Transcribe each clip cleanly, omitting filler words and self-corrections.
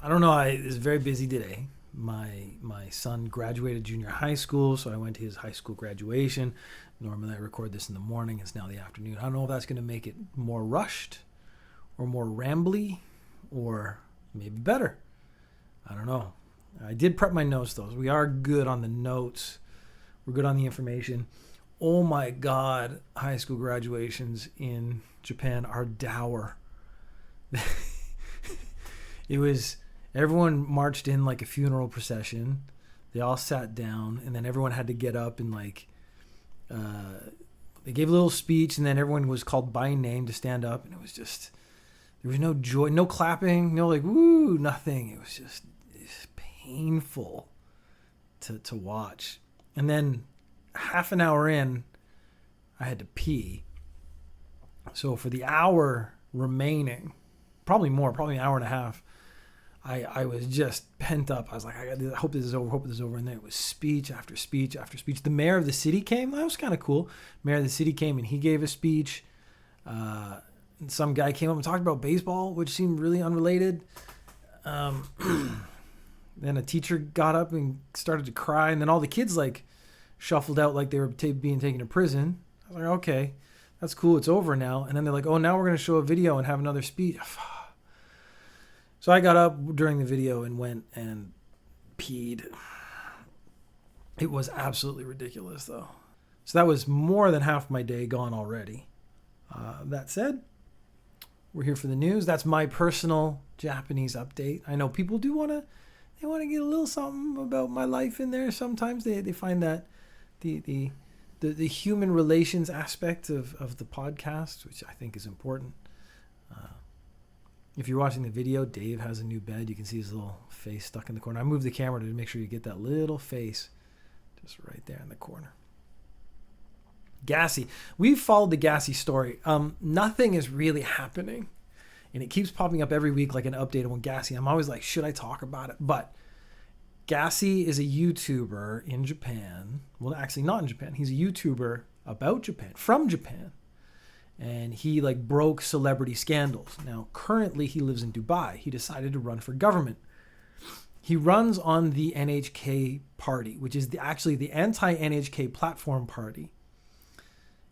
I don't know. It's very busy today. My son graduated junior high school, so I went to his high school graduation. Normally I record this in the morning. It's now the afternoon. I don't know if that's going to make it more rushed or more rambly or maybe better. I don't know. I did prep my notes, though. We are good on the notes. We're good on the information. Oh my God, high school graduations in Japan are dour. It was, everyone marched in like a funeral procession. They all sat down, and then everyone had to get up and they gave a little speech, and then everyone was called by name to stand up, and it was just, there was no joy, no clapping, no like, woo, nothing. It was just painful to watch. And then half an hour in, I had to pee. So for the hour remaining, probably more, probably an hour and a half, I was just pent up. I was like, I hope this is over. And then it was speech after speech after speech. The mayor of the city came. That was kind of cool. Mayor of the city came and he gave a speech. And some guy came up and talked about baseball, which seemed really unrelated. Then a teacher got up and started to cry. And then all the kids like shuffled out like they were being taken to prison. I was like, okay, that's cool. It's over now. And then they're like, oh, now we're going to show a video and have another speech. So I got up during the video and went and peed. It was absolutely ridiculous, though. So that was more than half my day gone already. That said, we're here for the news. That's my personal Japanese update. I know people do want to get a little something about my life in there. Sometimes they find that the human relations aspect of the podcast, which I think is important. If you're watching the video, Dave has a new bed. You can see his little face stuck in the corner. I moved the camera to make sure you get that little face just right there in the corner. Gassy. We've followed the Gassy story. Nothing is really happening. And it keeps popping up every week like an update on Gassy. I'm always like, should I talk about it? But Gassy is a YouTuber in Japan. Well, actually not in Japan. He's a YouTuber about Japan, from Japan. And he like broke celebrity scandals. Now, currently he lives in Dubai. He decided to run for government. He runs on the NHK party, which is actually the anti-NHK platform party.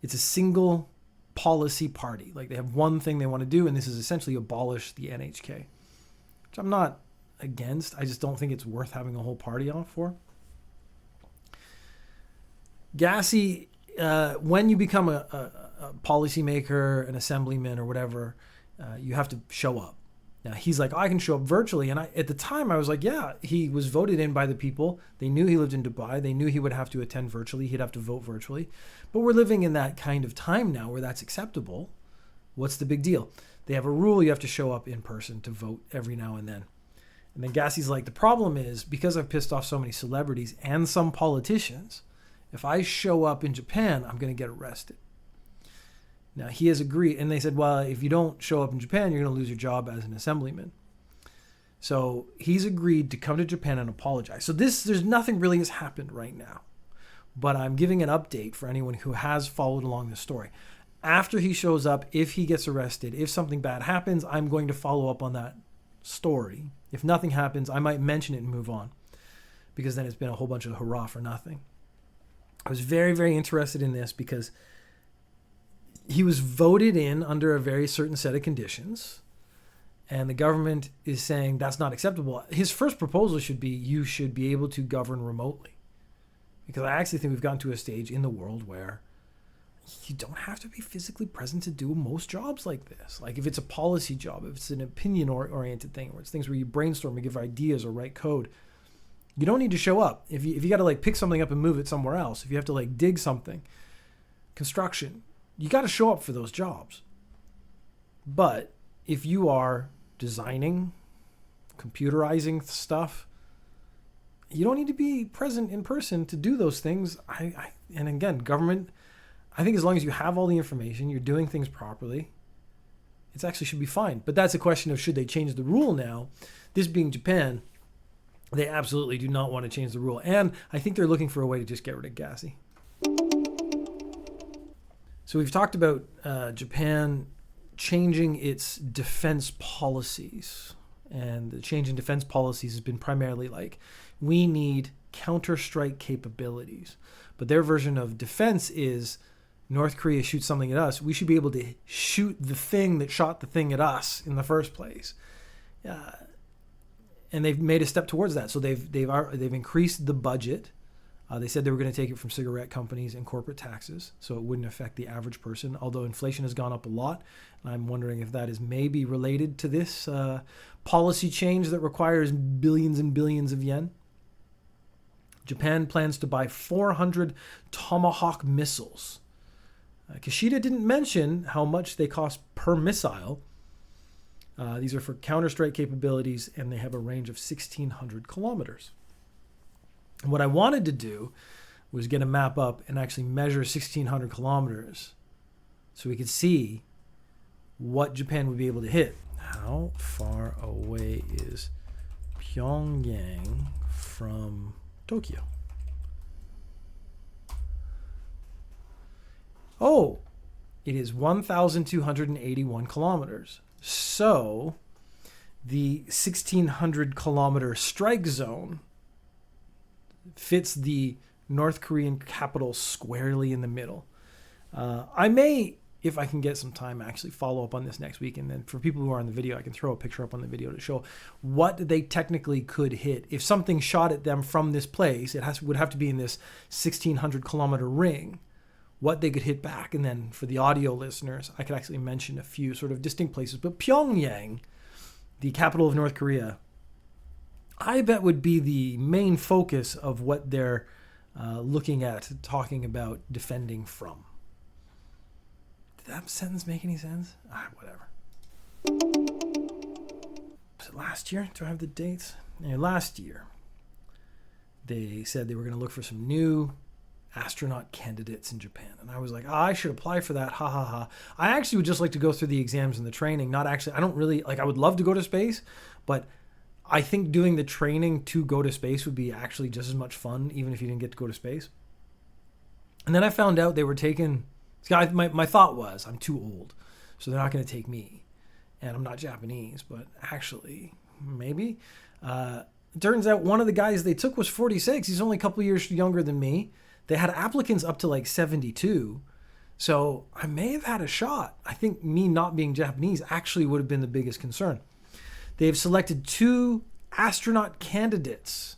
It's a single policy party. Like they have one thing they want to do, and this is essentially abolish the NHK, which I'm not against. I just don't think it's worth having a whole party on for. Gassy, when you become a policymaker, an assemblyman or whatever, you have to show up. Now he's like, oh, I can show up virtually. And at the time I was like, yeah, he was voted in by the people. They knew he lived in Dubai. They knew he would have to attend virtually. He'd have to vote virtually. But we're living in that kind of time now where that's acceptable. What's the big deal? They have a rule. You have to show up in person to vote every now and then. And then Gassy's like, the problem is because I've pissed off so many celebrities and some politicians, if I show up in Japan, I'm going to get arrested. Now, he has agreed, and they said, well, if you don't show up in Japan, you're going to lose your job as an assemblyman. So he's agreed to come to Japan and apologize. So there's nothing really has happened right now. But I'm giving an update for anyone who has followed along the story. After he shows up, if he gets arrested, if something bad happens, I'm going to follow up on that story. If nothing happens, I might mention it and move on. Because then it's been a whole bunch of hurrah for nothing. I was very, very interested in this because he was voted in under a very certain set of conditions, and the government is saying that's not acceptable. His first proposal should be you should be able to govern remotely, because I actually think we've gotten to a stage in the world where you don't have to be physically present to do most jobs like this. Like if it's a policy job, if it's an opinion-oriented thing, or it's things where you brainstorm and give ideas or write code, you don't need to show up. If you got to like pick something up and move it somewhere else, if you have to like dig something, construction, you got to show up for those jobs. But if you are designing, computerizing stuff, you don't need to be present in person to do those things. And again, government, I think as long as you have all the information, you're doing things properly, it actually should be fine. But that's a question of should they change the rule now? This being Japan, they absolutely do not want to change the rule. And I think they're looking for a way to just get rid of Gassy. So we've talked about Japan changing its defense policies. and the change in defense policies has been primarily like, we need counter-strike capabilities. But their version of defense is, North Korea shoots something at us, we should be able to shoot the thing that shot the thing at us in the first place. And they've made a step towards that. So they've increased the budget. They said they were going to take it from cigarette companies and corporate taxes, so it wouldn't affect the average person, although inflation has gone up a lot. And I'm wondering if that is maybe related to this policy change that requires billions and billions of yen. Japan plans to buy 400 Tomahawk missiles. Kishida didn't mention how much they cost per missile. These are for counter-strike capabilities, and they have a range of 1,600 kilometers. And what I wanted to do was get a map up and actually measure 1,600 kilometers so we could see what Japan would be able to hit. How far away is Pyongyang from Tokyo? Oh, it is 1,281 kilometers. So the 1,600 kilometer strike zone fits the North Korean capital squarely in the middle. I may, if I can get some time, actually follow up on this next week. And then for people who are on the video, I can throw a picture up on the video to show what they technically could hit. If something shot at them from this place, would have to be in this 1,600 kilometer ring, what they could hit back. And then for the audio listeners, I could actually mention a few sort of distinct places. But Pyongyang, the capital of North Korea, I bet would be the main focus of what they're looking at, talking about defending from. Did that sentence make any sense? Whatever. Was it last year? Do I have the dates? Yeah, last year, they said they were going to look for some new astronaut candidates in Japan. And I was like, I should apply for that. Ha ha ha. I actually would just like to go through the exams and the training. I don't really, I would love to go to space, but I think doing the training to go to space would be actually just as much fun, even if you didn't get to go to space. And then I found out they were taking, my thought was, I'm too old, so they're not going to take me. And I'm not Japanese, but actually, maybe. It turns out one of the guys they took was 46. He's only a couple years younger than me. They had applicants up to like 72. So I may have had a shot. I think me not being Japanese actually would have been the biggest concern. They've selected 2 astronaut candidates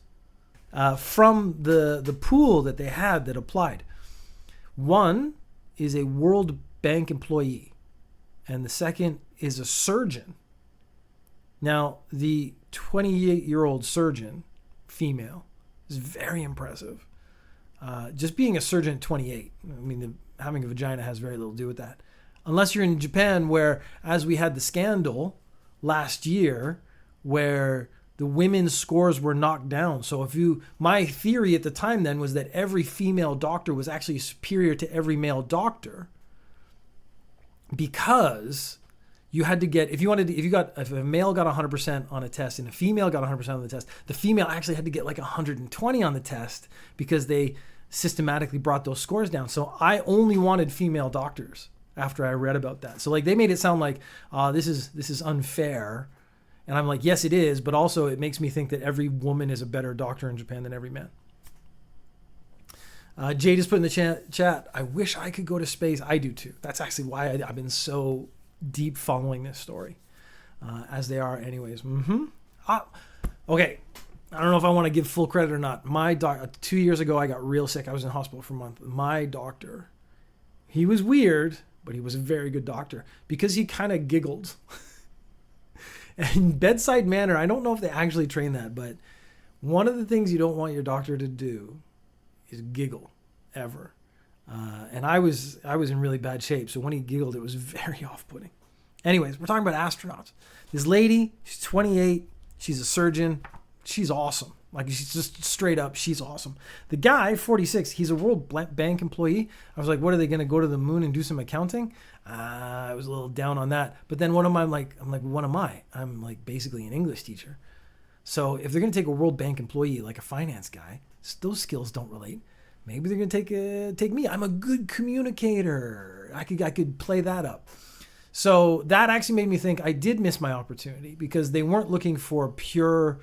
from the pool that they had that applied. One is a World Bank employee, and the second is a surgeon. Now, the 28-year-old surgeon, female, is very impressive. Just being a surgeon at 28, having a vagina has very little to do with that. Unless you're in Japan where, as we had the scandal last year, where the women's scores were knocked down. So my theory at the time then was that every female doctor was actually superior to every male doctor, because you had to get, if a male got 100% on a test and a female got 100% on the test, the female actually had to get like 120 on the test because they systematically brought those scores down. So I only wanted female doctors after I read about that. So like they made it sound like this is unfair. And I'm like, yes, it is. But also it makes me think that every woman is a better doctor in Japan than every man. Jay just put in the chat, I wish I could go to space. I do too. That's actually why I've been so deep following this story, as they are anyways. Okay. I don't know if I want to give full credit or not. 2 years ago, I got real sick. I was in hospital for a month. My doctor, he was weird, but he was a very good doctor because he kind of giggled. And bedside manner, I don't know if they actually train that, but one of the things you don't want your doctor to do is giggle ever. And I was in really bad shape. So when he giggled, it was very off-putting. Anyways, we're talking about astronauts. This lady, she's 28. She's a surgeon. She's awesome. Like, she's just straight up, she's awesome. The guy, 46, he's a World Bank employee. I was like, what, are they going to go to the moon and do some accounting? I was a little down on that. But then what am I like? I'm like, what am I? I'm like basically an English teacher. So if they're going to take a World Bank employee, like a finance guy, those skills don't relate. Maybe they're going to take me. I'm a good communicator. I could play that up. So that actually made me think I did miss my opportunity, because they weren't looking for pure,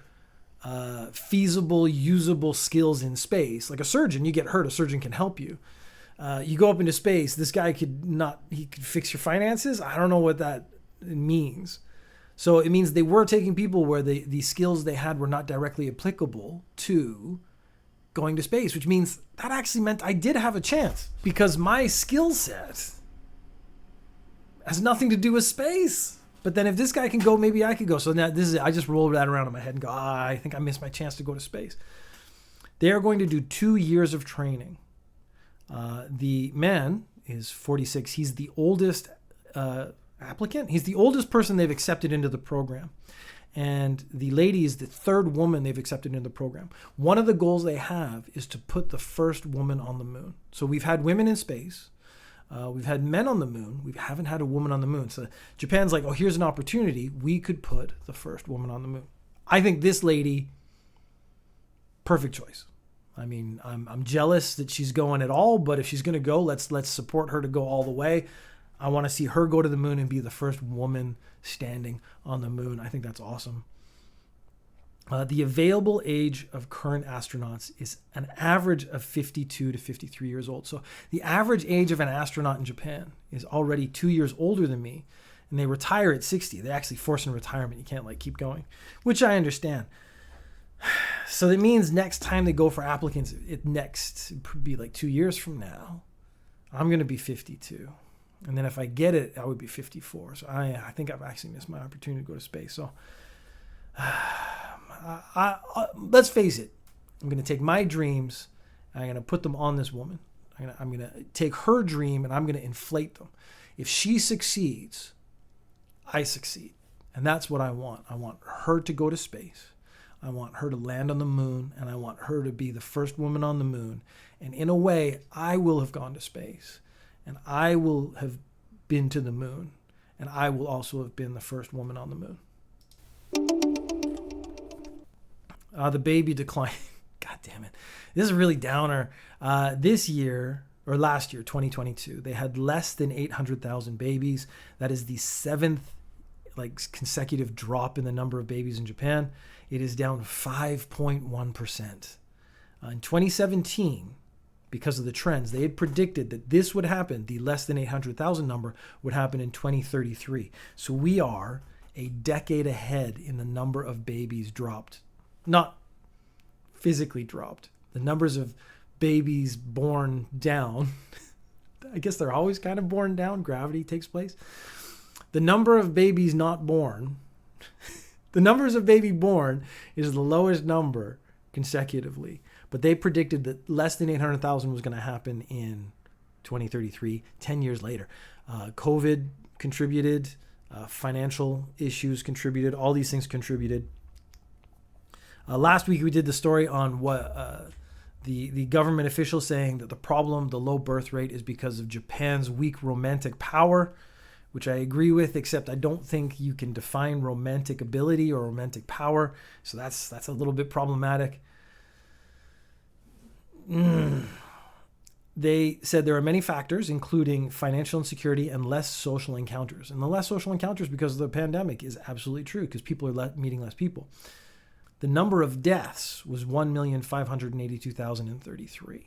feasible, usable skills in space. Like a surgeon, you get hurt, a surgeon can help you. You go up into space, this guy he could fix your finances. I don't know what that means. So it means they were taking people where the skills they had were not directly applicable to going to space, which means that actually meant I did have a chance, because my skill set has nothing to do with space. But then if this guy can go, maybe I could go. So now I just rolled that around in my head and go, I think I missed my chance to go to space. They are going to do 2 years of training. The man is 46. He's the oldest applicant. He's the oldest person they've accepted into the program. And the lady is the third woman they've accepted into the program. One of the goals they have is to put the first woman on the moon. So we've had women in space. We've had men on the moon. We haven't had a woman on the moon. So Japan's like, oh, here's an opportunity. We could put the first woman on the moon. I think this lady, perfect choice. I mean, I'm jealous that she's going at all, but if she's going to go, let's support her to go all the way. I want to see her go to the moon and be the first woman standing on the moon. I think that's awesome. The available age of current astronauts is an average of 52 to 53 years old. So the average age of an astronaut in Japan is already 2 years older than me, and they retire at 60. They actually force in retirement. You can't keep going, which I understand. So that means next time they go for applicants, it would be 2 years from now, I'm going to be 52. And then if I get it, I would be 54. So I think I've actually missed my opportunity to go to space. So let's face it. I'm going to take my dreams, and I'm going to put them on this woman. I'm going to take her dream, and I'm going to inflate them. If she succeeds, I succeed. And that's what I want. I want her to go to space. I want her to land on the moon, and I want her to be the first woman on the moon. And in a way, I will have gone to space, and I will have been to the moon, and I will also have been the first woman on the moon. The baby decline. God damn it. This is a really downer. This year, or last year, 2022, they had less than 800,000 babies. That is the seventh consecutive drop in the number of babies in Japan. It is down 5.1%. In 2017, because of the trends, they had predicted that this would happen, the less than 800,000 number would happen in 2033. So we are a decade ahead in the number of babies dropped. Not physically dropped. The numbers of babies born down, I guess they're always kind of born down, gravity takes place. The number of babies not born, the numbers of baby born is the lowest number consecutively. But they predicted that less than 800,000 was going to happen in 2033, 10 years later. COVID contributed, financial issues contributed, all these things contributed. Last week we did the story on what the government officials saying that the low birth rate is because of Japan's weak romantic power, which I agree with, except I don't think you can define romantic ability or romantic power. So that's a little bit problematic. They said there are many factors, including financial insecurity and less social encounters. And the less social encounters because of the pandemic is absolutely true, because people are meeting less people. The number of deaths was 1,582,033.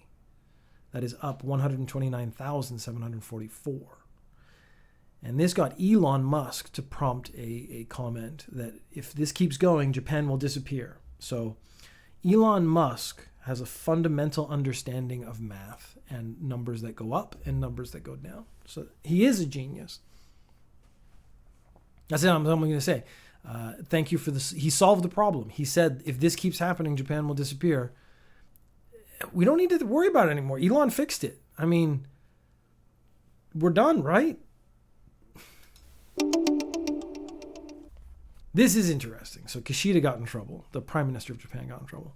That is up 129,744. And this got Elon Musk to prompt a comment that if this keeps going, Japan will disappear. So Elon Musk has a fundamental understanding of math and numbers that go up and numbers that go down. So he is a genius. That's it. I'm going to say. Thank you for this. He solved the problem. He said, if this keeps happening, Japan will disappear. We don't need to worry about it anymore. Elon fixed it. I mean, we're done, right? This is interesting. So Kishida got in trouble. The Prime Minister of Japan got in trouble.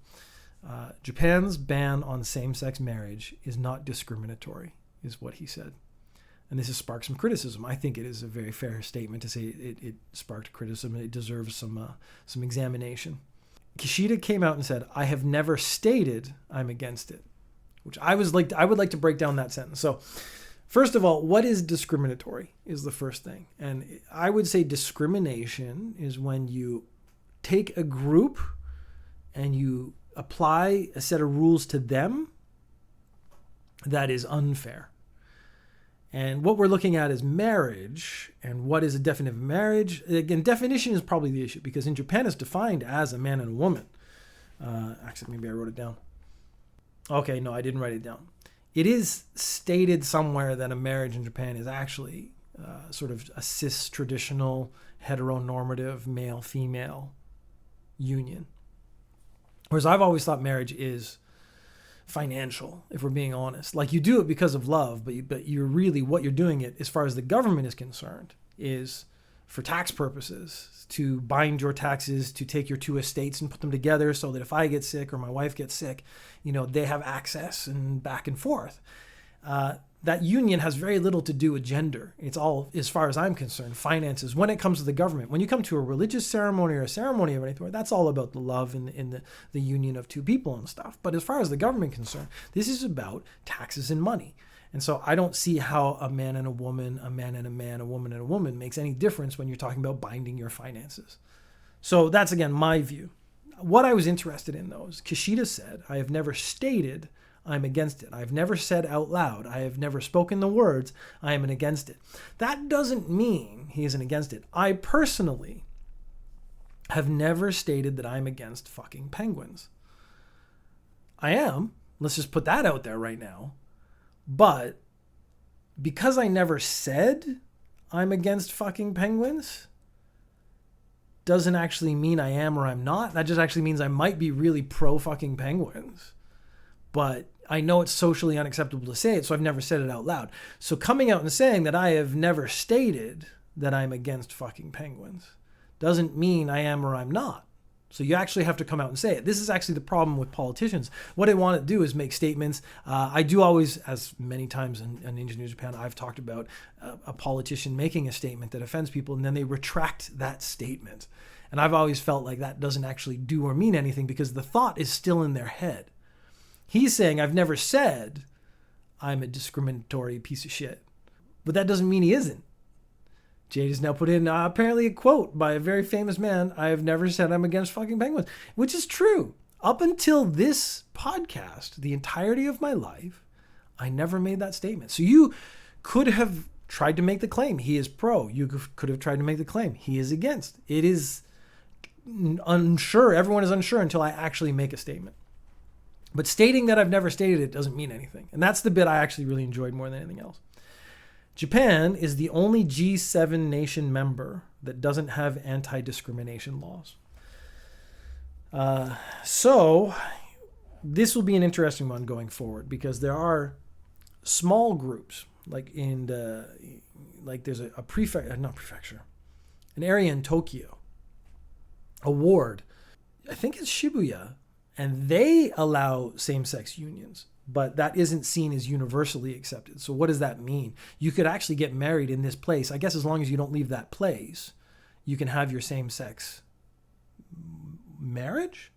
Japan's ban on same-sex marriage is not discriminatory, is what he said. And this has sparked some criticism. I think it is a very fair statement to say it sparked criticism and it deserves some examination. Kishida came out and said, I have never stated I'm against it, which I would like to break down that sentence. So First of all, what is discriminatory is the first thing. And I would say discrimination is when you take a group and you apply a set of rules to them that is unfair. And what we're looking at is marriage. And what is a definitive marriage? Again, definition is probably the issue, because in Japan it's defined as a man and a woman. Actually, maybe I wrote it down. Okay, no, I didn't write it down. It is stated somewhere that a marriage in Japan is actually sort of a cis traditional heteronormative male-female union. Whereas I've always thought marriage is financial, if we're being honest. Like, you do it because of love, but you're really, what you're doing it, as far as the government is concerned, is for tax purposes, to bind your taxes, to take your two estates and put them together so that if I get sick or my wife gets sick, they have access and back and forth. That union has very little to do with gender. It's all, as far as I'm concerned, finances. When it comes to the government, when you come to a religious ceremony or a ceremony of anything, that's all about the love and the union of two people and stuff. But as far as the government is concerned, this is about taxes and money. And so I don't see how a man and a woman, a man and a man, a woman and a woman makes any difference when you're talking about binding your finances. So that's, again, my view. What I was interested in, though, is Kishida said, I have never stated I'm against it. I've never said out loud, I have never spoken the words, I am against it. That doesn't mean he isn't against it. I personally have never stated that I'm against fucking penguins. I am. Let's just put that out there right now. But because I never said I'm against fucking penguins doesn't actually mean I am or I'm not. That just actually means I might be really pro fucking penguins. But I know it's socially unacceptable to say it, so I've never said it out loud. So coming out and saying that I have never stated that I'm against fucking penguins doesn't mean I am or I'm not. So you actually have to come out and say it. This is actually the problem with politicians. What they want to do is make statements. I do always, as many times in Ninja News Japan, I've talked about a politician making a statement that offends people, and then they retract that statement. And I've always felt like that doesn't actually do or mean anything, because the thought is still in their head. He's saying, I've never said I'm a discriminatory piece of shit. But that doesn't mean he isn't. Jade has now put in apparently a quote by a very famous man. I have never said I'm against fucking penguins, which is true. Up until this podcast, the entirety of my life, I never made that statement. So you could have tried to make the claim he is pro. You could have tried to make the claim he is against. It is unsure. Everyone is unsure until I actually make a statement. But stating that I've never stated it doesn't mean anything. And that's the bit I actually really enjoyed more than anything else. Japan is the only G7 nation member that doesn't have anti-discrimination laws. So this will be an interesting one going forward, because there are small groups, like there's an area in Tokyo, a ward, I think it's Shibuya, and they allow same-sex unions. But that isn't seen as universally accepted. So what does that mean? You could actually get married in this place. I guess as long as you don't leave that place, you can have your same-sex marriage?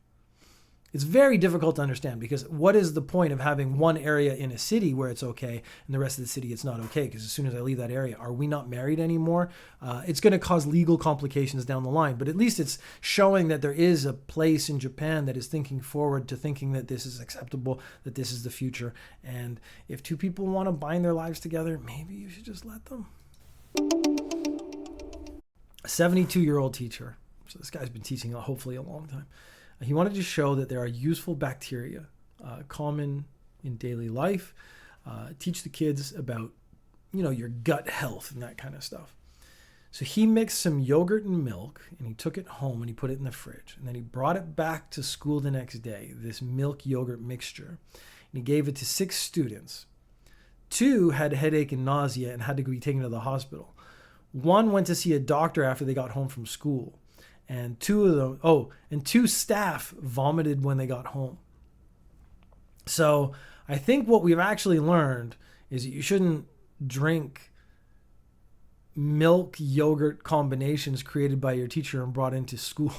It's very difficult to understand, because what is the point of having one area in a city where it's okay and the rest of the city it's not okay? Because as soon as I leave that area, are we not married anymore? It's going to cause legal complications down the line. But at least it's showing that there is a place in Japan that is thinking forward to thinking that this is acceptable, that this is the future. And if two people want to bind their lives together, maybe you should just let them. A 72-year-old teacher. So this guy's been teaching hopefully a long time. He wanted to show that there are useful bacteria common in daily life. Teach the kids about, your gut health and that kind of stuff. So he mixed some yogurt and milk, and he took it home and he put it in the fridge. And then he brought it back to school the next day, this milk yogurt mixture. And he gave it to 6 students. 2 had headache and nausea and had to be taken to the hospital. 1 went to see a doctor after they got home from school. And 2 staff vomited when they got home. So I think what we've actually learned is that you shouldn't drink milk yogurt combinations created by your teacher and brought into school.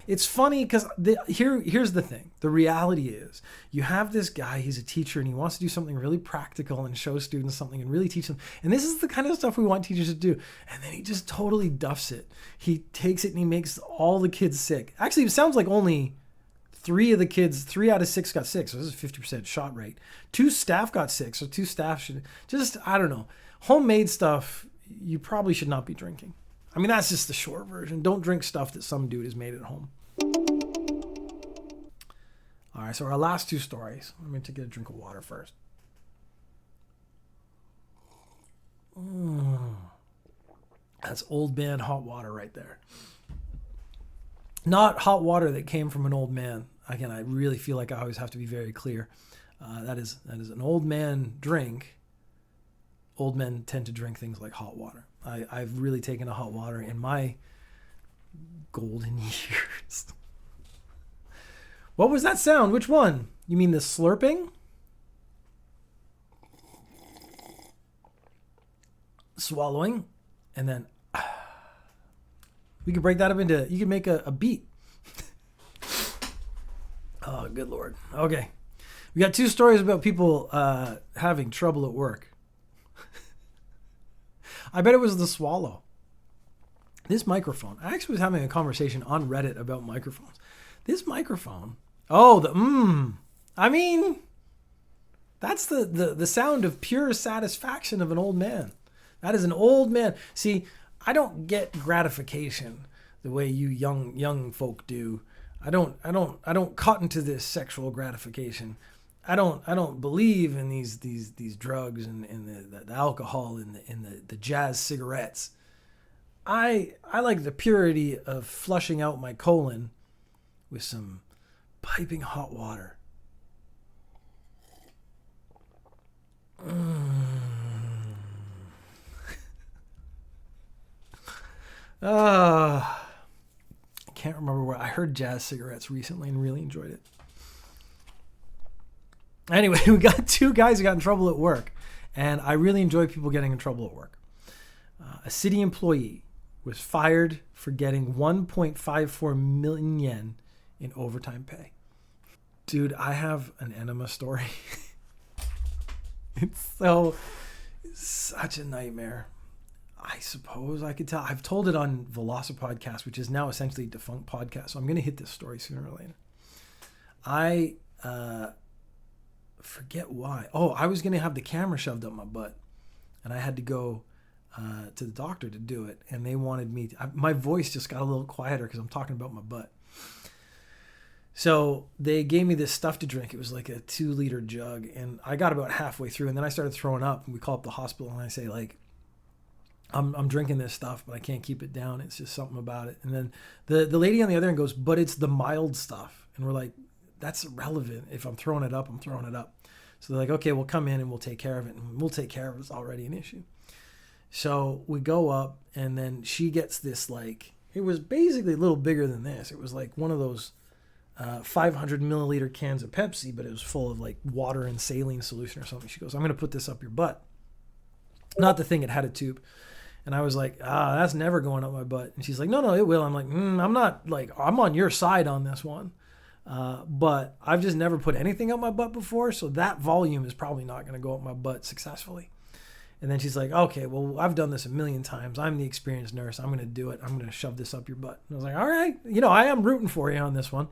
It's funny because here's the thing. The reality is you have this guy, he's a teacher, and he wants to do something really practical and show students something and really teach them. And this is the kind of stuff we want teachers to do. And then he just totally duffs it. He takes it and he makes all the kids sick. Actually, it sounds like only 3 out of 6 got sick. So this is 50% shot rate. 2 staff got sick. So 2 staff should just, I don't know. Homemade stuff, you probably should not be drinking. I mean, that's just the short version. Don't drink stuff that some dude has made at home. All right, so our last 2 stories. I'm going to get a drink of water first. That's old man hot water right there. Not hot water that came from an old man. Again, I really feel like I always have to be very clear. That is an old man drink. Old men tend to drink things like hot water. I've really taken to hot water in my golden years. What was that sound? Which one? You mean the slurping? Swallowing. And then we could break that up into, you could make a beat. Oh, good Lord. Okay. We got 2 stories about people having trouble at work. I bet it was the swallow. This microphone. I actually was having a conversation on Reddit about microphones. This microphone. Oh, I mean, that's the sound of pure satisfaction of an old man. That is an old man. See, I don't get gratification the way you young folk do. I don't cotton to this sexual gratification. I don't believe in these drugs and the alcohol and the jazz cigarettes. I like the purity of flushing out my colon with some piping hot water. I can't remember where I heard jazz cigarettes recently and really enjoyed it. Anyway, we got 2 guys who got in trouble at work, and I really enjoy people getting in trouble at work. A city employee was fired for getting 1.54 million yen in overtime pay. Dude, I have an enema story. It's such a nightmare. I suppose I could tell. I've told it on Velocipodcast, which is now essentially a defunct podcast, so I'm going to hit this story sooner or later. I forget why. Oh, I was going to have the camera shoved up my butt, and I had to go to the doctor to do it, and they wanted me to, my voice just got a little quieter because I'm talking about my butt. So they gave me this stuff to drink. It was like a 2-liter jug, and I got about halfway through, and then I started throwing up, and we call up the hospital, and I say, like, I'm drinking this stuff, but I can't keep it down. It's just something about it. And then the lady on the other end goes, but it's the mild stuff. And we're like, that's irrelevant. If I'm throwing it up, I'm throwing it up. So they're like, okay, we'll come in and we'll take care of it. And we'll take care of it. It's already an issue. So we go up, and then she gets this, like, it was basically a little bigger than this. It was like one of those 500 milliliter cans of Pepsi, but it was full of like water and saline solution or something. She goes, I'm going to put this up your butt. Not the thing, it had a tube. And I was like, that's never going up my butt. And she's like, no, it will. I'm like, I'm not, like, I'm on your side on this one. But I've just never put anything up my butt before. So that volume is probably not going to go up my butt successfully. And then she's like, okay, well, I've done this a million times. I'm the experienced nurse. I'm going to do it. I'm going to shove this up your butt. And I was like, all right, I am rooting for you on this one.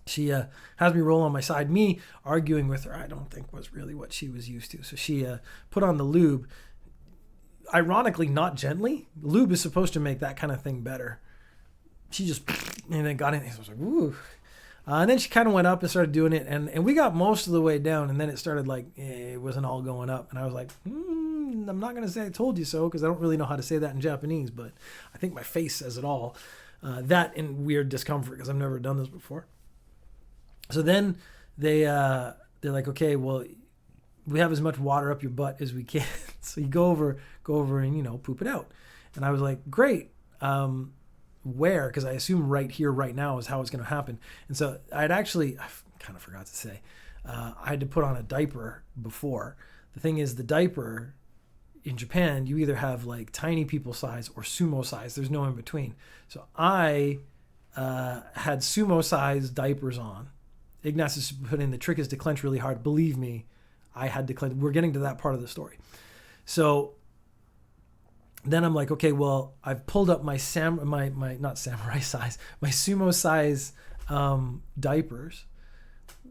She has me roll on my side. Me arguing with her, I don't think was really what she was used to. So she put on the lube. Ironically, not gently. Lube is supposed to make that kind of thing better. She just, and then got in. I was like, ooh. And then she kind of went up and started doing it. And we got most of the way down. And then it started like, it wasn't all going up. And I was like, I'm not going to say I told you so, because I don't really know how to say that in Japanese. But I think my face says it all. That and weird discomfort, because I've never done this before. So then they're like, okay, well, we have as much water up your butt as we can. So you go over and, poop it out. And I was like, great. Where? Because I assume right here, right now is how it's going to happen. And so I kind of forgot to say, I had to put on a diaper before. The thing is, the diaper in Japan, you either have like tiny people size or sumo size. There's no in between. So I had sumo-sized diapers on. Ignatius put in, the trick is to clench really hard. Believe me, I had to clench. We're getting to that part of the story. So then I'm like, okay, well, I've pulled up my not samurai size, my sumo size diapers.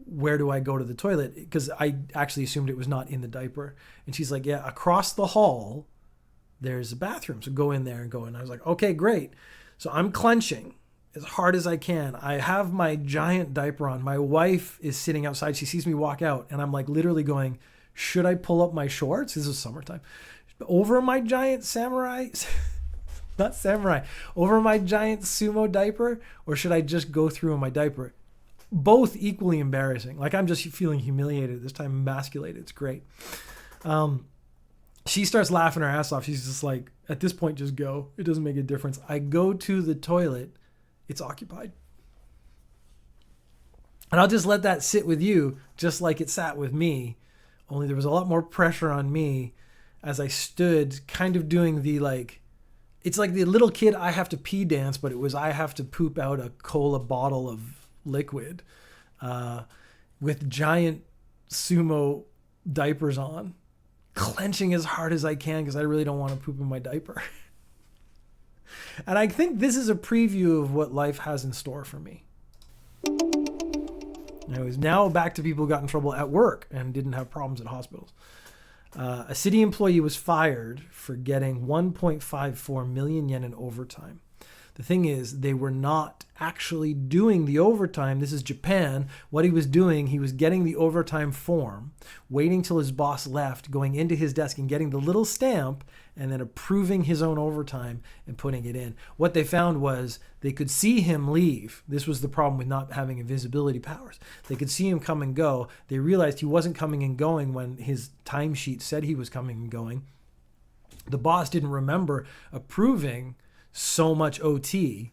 Where do I go to the toilet? Because I actually assumed it was not in the diaper. And she's like, yeah, across the hall, there's a bathroom. So go in there and go in. I was like, okay, great. So I'm clenching as hard as I can. I have my giant diaper on. My wife is sitting outside. She sees me walk out, and I'm like literally going, should I pull up my shorts? This is summertime. Over my giant over my giant sumo diaper, or should I just go through in my diaper? Both equally embarrassing. Like, I'm just feeling humiliated, this time emasculated. It's great. She starts laughing her ass off. She's just like, at this point, just go. It doesn't make a difference. I go to the toilet. It's occupied. And I'll just let that sit with you, just like it sat with me. Only there was a lot more pressure on me as I stood kind of doing the, like, it's like the little kid I have to pee dance, but it was I have to poop out a cola bottle of liquid with giant sumo diapers on, clenching as hard as I can because I really don't want to poop in my diaper. And I think this is a preview of what life has in store for me. Anyways, now back to people who got in trouble at work and didn't have problems at hospitals. A city employee was fired for getting 1.54 million yen in overtime. The thing is, they were not actually doing the overtime. This is Japan. What he was doing, he was getting the overtime form, waiting till his boss left, going into his desk and getting the little stamp, and then approving his own overtime and putting it in. What they found was they could see him leave. This was the problem with not having invisibility powers. They could see him come and go. They realized he wasn't coming and going when his timesheet said he was coming and going. The boss didn't remember approving so much OT,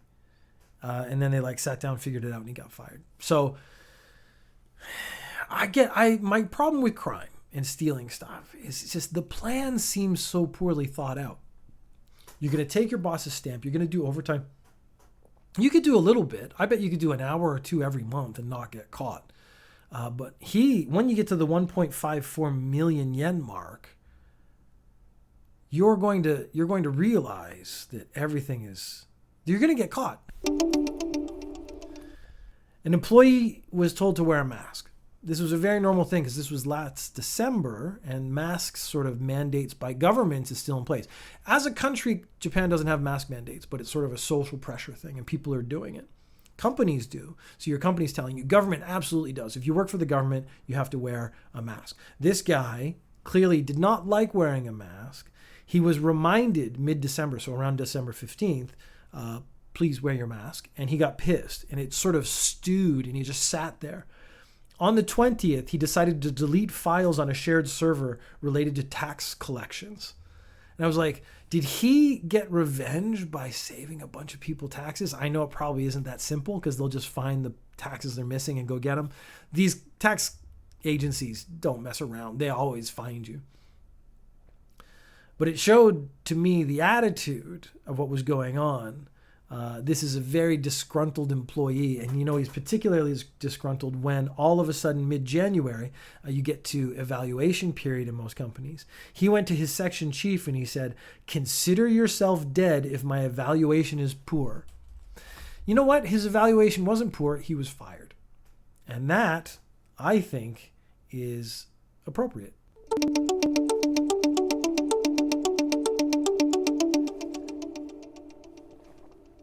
and then they like sat down, figured it out, and he got fired. So my problem with crime and stealing stuff is just the plan seems so poorly thought out. You're going to take your boss's stamp, you're going to do overtime. You could do a little bit. I bet you could do an hour or two every month and not get caught. But when you get to the 1.54 million yen mark, you're going to realize that you're going to get caught. An employee was told to wear a mask. This was a very normal thing because this was last December, and masks sort of mandates by governments is still in place. As a country, Japan doesn't have mask mandates, but it's sort of a social pressure thing, and people are doing it. Companies do. So your company's telling you. Government absolutely does. If you work for the government, you have to wear a mask. This guy clearly did not like wearing a mask. He was reminded mid-December, so around December 15th, please wear your mask. And he got pissed, and it sort of stewed, and he just sat there. On the 20th, he decided to delete files on a shared server related to tax collections. And I was like, did he get revenge by saving a bunch of people taxes? I know it probably isn't that simple because they'll just find the taxes they're missing and go get them. These tax agencies don't mess around. They always find you. But it showed to me the attitude of what was going on. This is a very disgruntled employee, and he's particularly disgruntled when all of a sudden mid-January you get to evaluation period in most companies. He went to his section chief and he said, "Consider yourself dead if my evaluation is poor." You know what? His evaluation wasn't poor. He was fired. And that, I think, is appropriate.